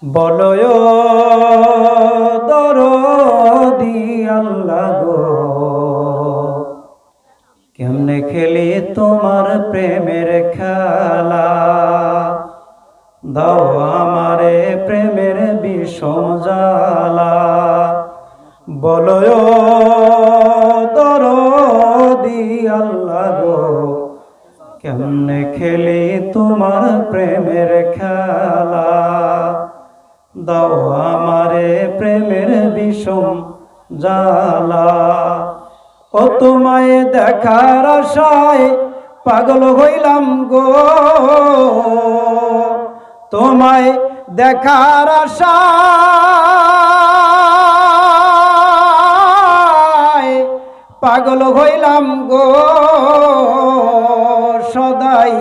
বলয় দরদি আল্লাহ গো, কেমনে খেলি তোমার প্রেমের খেলা। দাও আমারে প্রেমের বিষম জ্বালা। বলয় দরদি আল্লাহ গো, কেমনে খেলি তোমার প্রেমের খেলা। দাও আমারে প্রেমের বিষম জ্বালা। ও তোমায় দেখার আশায় পাগল হইলাম গো, তোমায় দেখার আশায় পাগল হইলাম গো। সদাই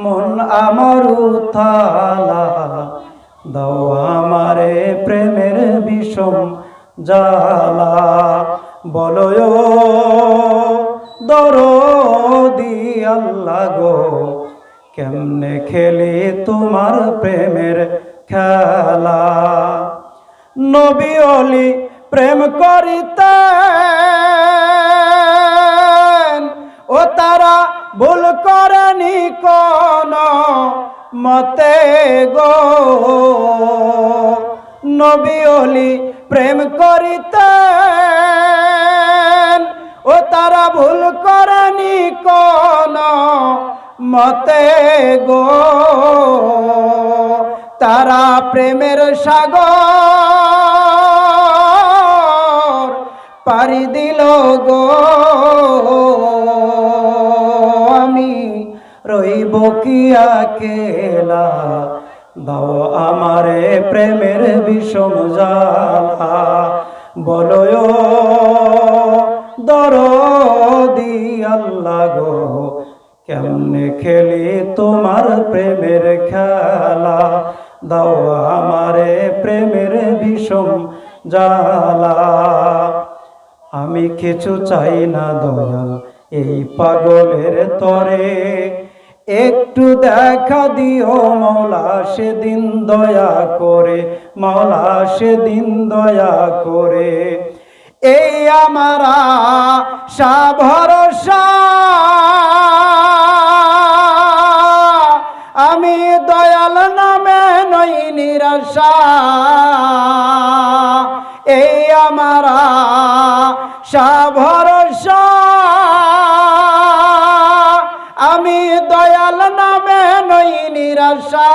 মন আমার উথালা। দাও আমারে প্রেমের বিষম জ্বালা। বলয় দরদি আল্লাহ গো, কেমনে খেলি তোমার প্রেমের খেলা। নবী ওলি প্রেম করিতেন, ও তারা ভুল করেনি কোন মতে গো। নবী ওলি প্রেম করিতেন, ও তারা ভুল করেনি কোন মতে গো। তারা প্রেমের সাগর পাড়ি দিল গো। আমি রইব কি আকেলা। দাও আমারে প্রেমের বিষম জ্বালা। বলয় দরদি আল্লাহ গো, কেমনে খেলি তোমার প্রেমের খেলা। দাও আমারে প্রেমের বিষম জ্বালা। আমি কিছু চাই না দয়াল এই পাগলের তরে, একটু দেখা দিও মওলা সেদিন দয়া করে। মওলা সেদিন দয়া করে। এই আমার আশা ভরসা, আমি দয়াল নামে নই নিরাশা। এই আমার আশা ভরসা, আমি দয়াল নামে নই নিরাশা।